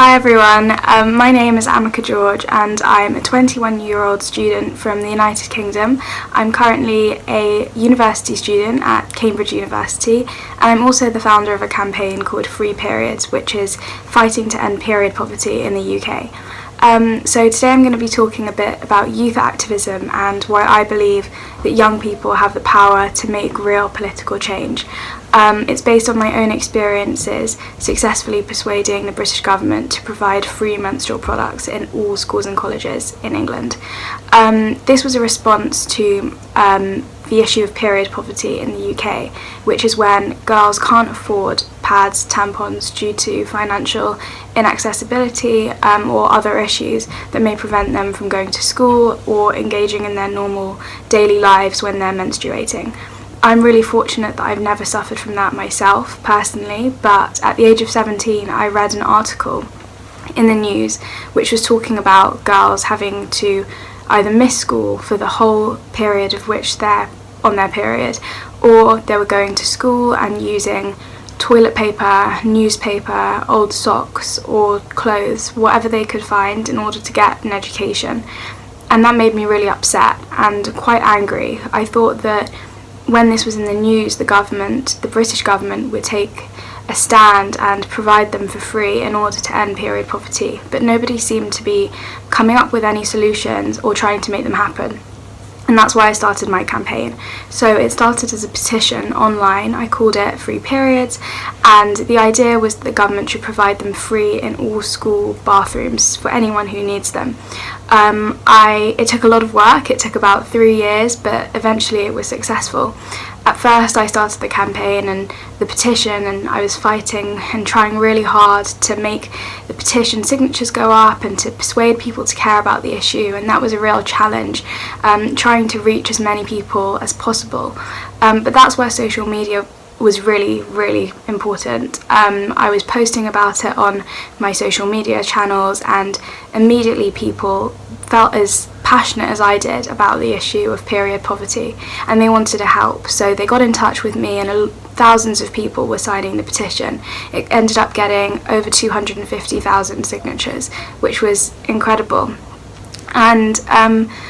Hi everyone, my name is George and I'm a 21-year-old student from the United Kingdom. I'm currently a university student at Cambridge University, and I'm also the founder of a campaign called Prepirior즈, which is fighting to end period poverty in the UK. So today I'm going to be talking a bit about youth activism and why I believe that young people have the power to make real political change. It's based on my own experiences successfully persuading the British government to provide free menstrual products in all schools and colleges in England. This was a response to the issue of period poverty in the UK, which is when girls can't afford pads, tampons due to financial inaccessibility or other issues that may prevent them from going to school or engaging in their normal daily lives when they're menstruating. I'm really fortunate that I've never suffered from that myself personally, but at the age of 17 I read an article in the news which was talking about girls having to either miss school for the whole period of which they're on their period, or they were going to school and using toilet paper, newspaper, old socks or clothes, whatever they could find in order to get an education. And that made me really upset and quite angry. I thought that when this was in the news, the British government would take a stand and provide them for free in order to end period poverty, but nobody seemed to be coming up with any solutions or trying to make them happen. And that's why I started my campaign. So it started as a petition online. I called it Prepirior즈, and the idea was that the government should provide them free in all school bathrooms for anyone who needs them. It took a lot of work. It took about 3 years, but eventually it was successful. At first I started the campaign and the petition, and I was fighting and trying really hard to make the petition signatures go up and to persuade people to care about the issue, and that was a real challenge, trying to reach as many people as possible. But that's where social media was really important. I was posting about it on my social media channels, and immediately people felt as passionate as I did about the issue of period poverty, and they wanted to help. So they got in touch with me, and thousands of people were signing the petition. It ended up getting over 250,000 signatures, which was incredible. And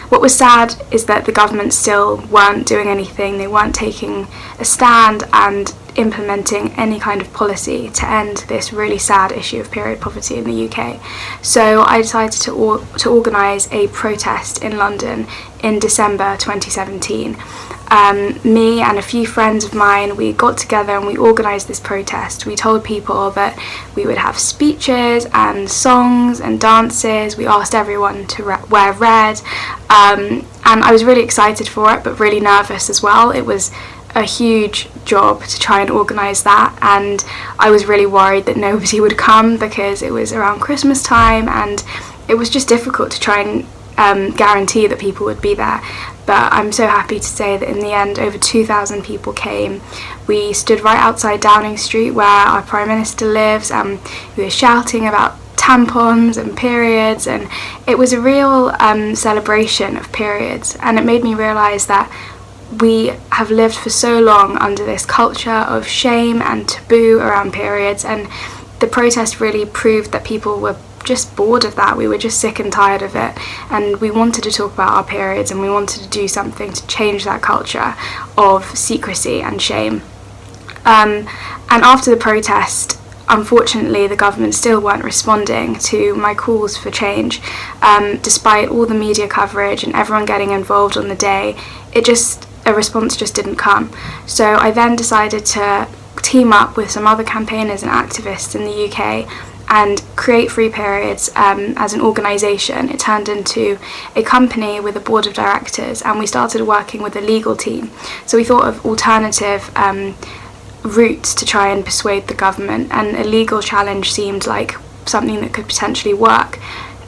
what was sad is that the government still weren't doing anything. They weren't taking a stand and implementing any kind of policy to end this really sad issue of period poverty in the UK. So I decided to organise a protest in London in December 2017. Me and a few friends of mine, we got together and we organised this protest. We told people that we would have speeches and songs and dances. We asked everyone to wear red, and I was really excited for it, but really nervous as well. It was a huge job to try and organise that, and I was really worried that nobody would come because it was around Christmas time and it was just difficult to try and guarantee that people would be there. But I'm so happy to say that in the end over 2,000 people came. We stood right outside Downing Street where our Prime Minister lives, and we were shouting about tampons and periods, and it was a real celebration of periods, and it made me realise that we have lived for so long under this culture of shame and taboo around periods, and the protest really proved that people were just bored of that. We were just sick and tired of it, and we wanted to talk about our periods, and we wanted to do something to change that culture of secrecy and shame. And after the protest, unfortunately the government still weren't responding to my calls for change. Despite all the media coverage and everyone getting involved on the day, a response just didn't come. So I then decided to team up with some other campaigners and activists in the UK and create Prepirior즈 as an organisation. It turned into a company with a board of directors, and we started working with a legal team. So we thought of alternative routes to try and persuade the government, and a legal challenge seemed like something that could potentially work.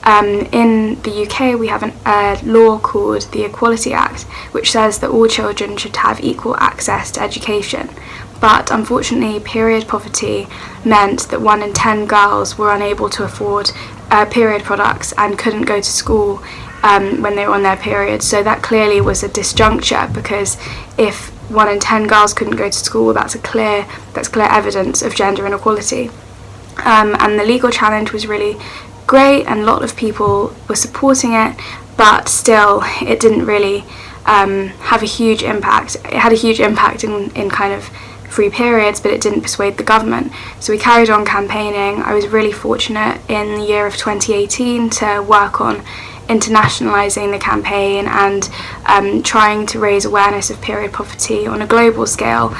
In the UK we have a law called the Equality Act, which says that all children should have equal access to education. But unfortunately period poverty meant that 1 in 10 girls were unable to afford period products and couldn't go to school when they were on their periods. So that clearly was a disjuncture, because if 1 in 10 girls couldn't go to school, that's clear evidence of gender inequality. and the legal challenge was really great, and a lot of people were supporting it, but still it didn't really have a huge impact. It had a huge impact in kind of free periods, but it didn't persuade the government. So we carried on campaigning. I was really fortunate in the year of 2018 to work on internationalising the campaign and trying to raise awareness of period poverty on a global scale.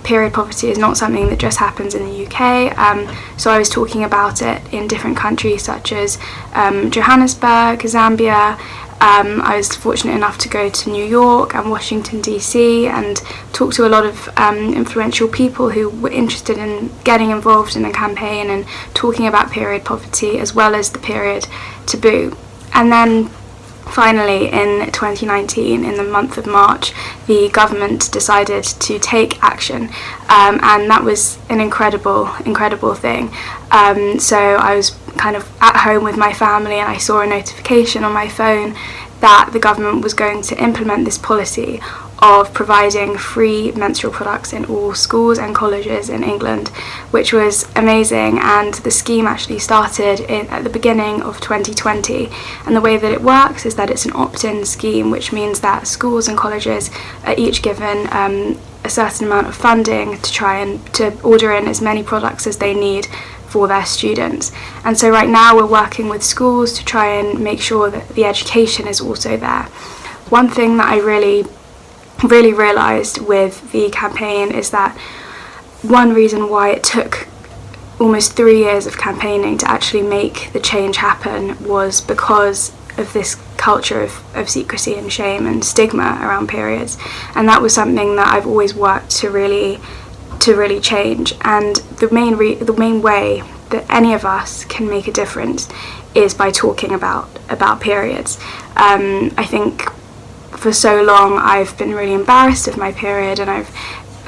Period poverty is not something that just happens in the UK, so I was talking about it in different countries such as Johannesburg, Zambia. I was fortunate enough to go to New York and Washington DC and talk to a lot of influential people who were interested in getting involved in the campaign and talking about period poverty as well as the period taboo. And then finally in 2019, in the month of March, the government decided to take action, and that was an incredible thing. So I was kind of at home with my family, and I saw a notification on my phone that the government was going to implement this policy of providing free menstrual products in all schools and colleges in England, which was amazing. And the scheme actually started at the beginning of 2020, and the way that it works is that it's an opt-in scheme, which means that schools and colleges are each given a certain amount of funding to try and to order in as many products as they need for their students. And so right now we're working with schools to try and make sure that the education is also there. One thing that I really realised with the campaign is that one reason why it took almost 3 years of campaigning to actually make the change happen was because of this culture of secrecy and shame and stigma around periods, and that was something that I've always worked to really change. And the main way that any of us can make a difference is by talking about periods. I think for so long I've been really embarrassed of my period, and I've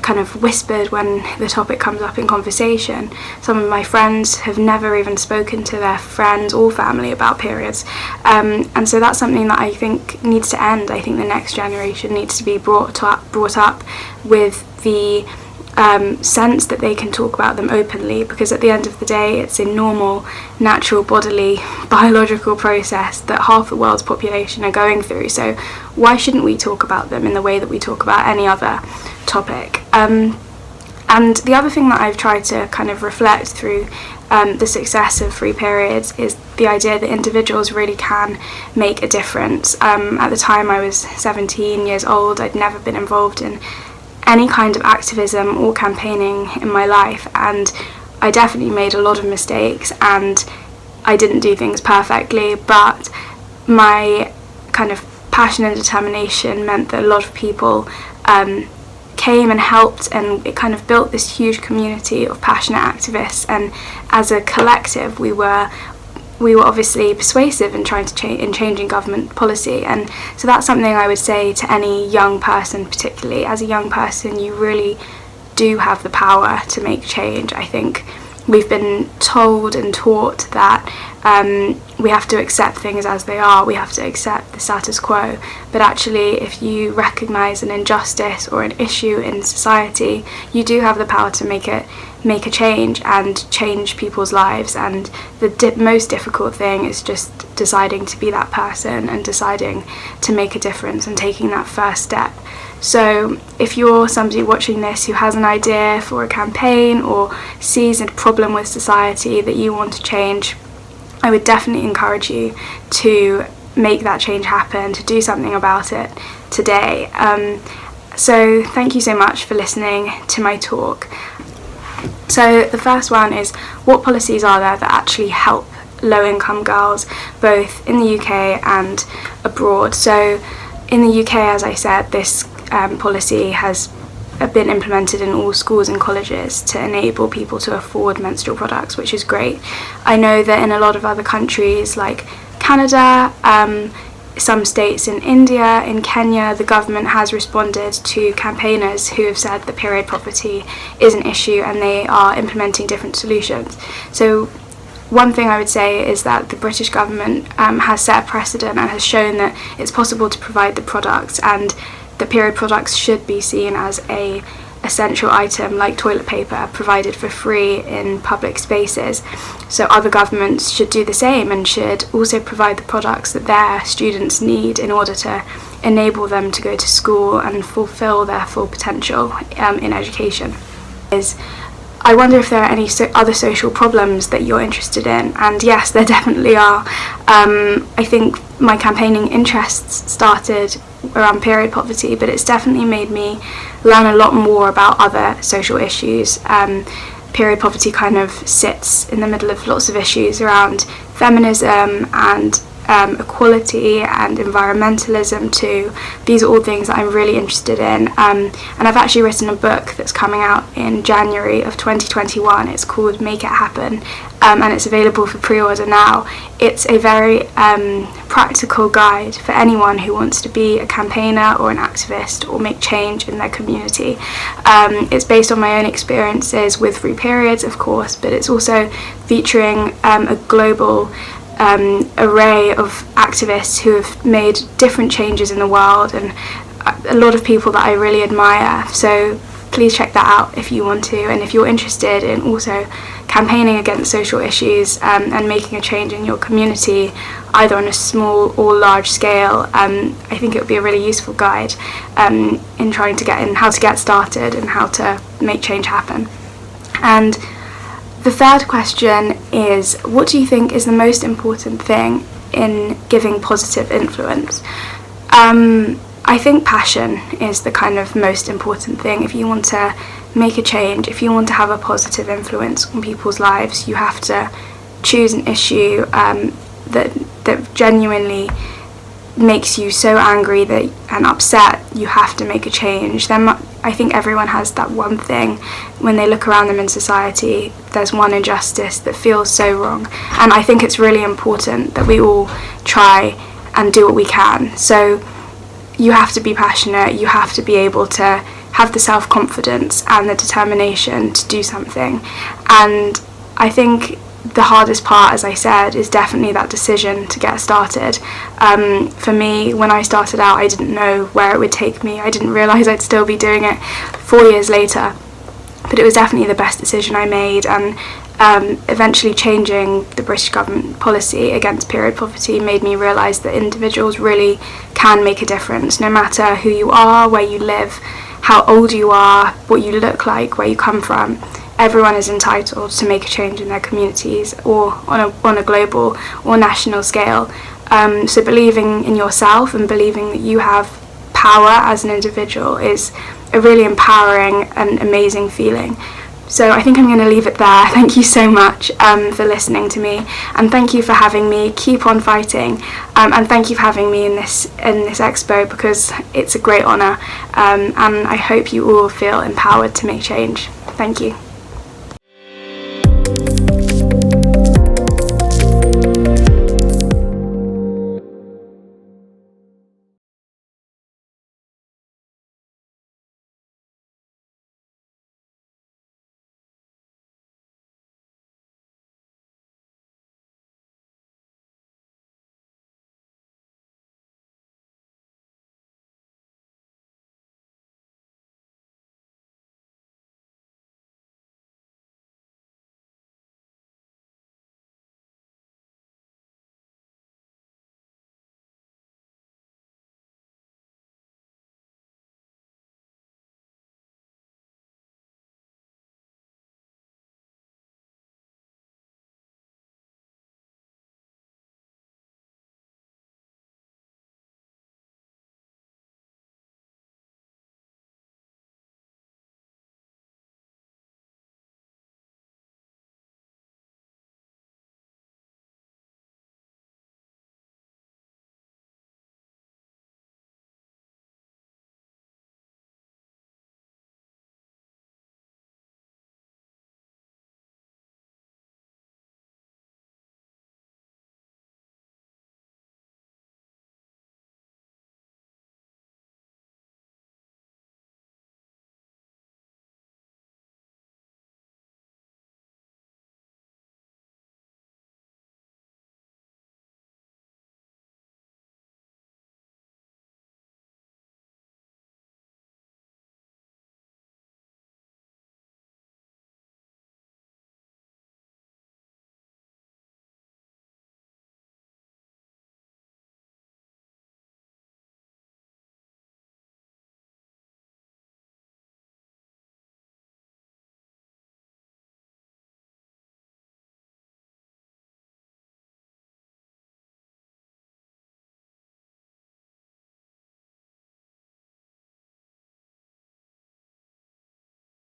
kind of whispered when the topic comes up in conversation. Some of my friends have never even spoken to their friends or family about periods, and so that's something that I think needs to end. I think the next generation needs to be brought up with the sense that they can talk about them openly, because at the end of the day it's a normal, natural, bodily, biological process that half the world's population are going through. So why shouldn't we talk about them in the way that we talk about any other topic? And the other thing that I've tried to kind of reflect through the success of free periods is the idea that individuals really can make a difference. At the time I was 17 years old. I'd never been involved in any kind of activism or campaigning in my life, and I definitely made a lot of mistakes and I didn't do things perfectly, but my kind of passion and determination meant that a lot of people came and helped, and it kind of built this huge community of passionate activists, and as a collective we were obviously persuasive in trying to changing government policy. And so that's something I would say to any young person, particularly. As a young person, you really do have the power to make change. I think we've been told and taught that we have to accept things as they are, we have to accept the status quo, but actually if you recognise an injustice or an issue in society, you do have the power to make a change and change people's lives. And the most difficult thing is just deciding to be that person and deciding to make a difference and taking that first step. So if you're somebody watching this who has an idea for a campaign or sees a problem with society that you want to change, I would definitely encourage you to make that change happen, to do something about it today. So thank you so much for listening to my talk. So the first one is, what policies are there that actually help low-income girls, both in the UK and abroad? So in the UK, as I said, this policy has been implemented in all schools and colleges to enable people to afford menstrual products, which is great. I know that in a lot of other countries like Canada, some states in India, in Kenya, the government has responded to campaigners who have said that period poverty is an issue and they are implementing different solutions. So one thing I would say is that the British government has set a precedent and has shown that it's possible to provide the products, and the period products should be seen as a essential item like toilet paper provided for free in public spaces. So other governments should do the same and should also provide the products that their students need in order to enable them to go to school and fulfill their full potential in education. I wonder if there are any other social problems that you're interested in, and yes, there definitely are. I think my campaigning interests started around period poverty, but it's definitely made me learn a lot more about other social issues. Period poverty kind of sits in the middle of lots of issues around feminism and equality and environmentalism too. These are all things that I'm really interested in, and I've actually written a book that's coming out in January of 2021. It's called Make It Happen, and it's available for pre-order now. It's a very practical guide for anyone who wants to be a campaigner or an activist or make change in their community. It's based on my own experiences with free periods, of course, but it's also featuring a global array of activists who have made different changes in the world, and a lot of people that I really admire. So please check that out if you want to, and if you're interested in also campaigning against social issues and making a change in your community, either on a small or large scale, I think it would be a really useful guide in trying to get in how to get started and how to make change happen. And the third question is, what do you think is the most important thing in giving positive influence? I think passion is the kind of most important thing. If you want to make a change, if you want to have a positive influence on people's lives, you have to choose an issue that genuinely makes you so angry and upset you have to make a change. Then I think everyone has that one thing when they look around them in society. There's one injustice that feels so wrong, and I think it's really important that we all try and do what we can. So you have to be passionate, you have to be able to have the self-confidence and the determination to do something. And I think the hardest part, as I said, is definitely that decision to get started. For me, when I started out, I didn't know where it would take me. I didn't realise I'd still be doing it 4 years later. But it was definitely the best decision I made, and eventually changing the British government policy against period poverty made me realise that individuals really can make a difference, no matter who you are, where you live, how old you are, what you look like, where you come from. Everyone is entitled to make a change in their communities, or on a global or national scale. So believing in yourself and believing that you have power as an individual is a really empowering and amazing feeling. So I think I'm going to leave it there. Thank you so much for listening to me, and thank you for having me. Keep on fighting, and thank you for having me in this expo, because it's a great honour, and I hope you all feel empowered to make change. Thank you.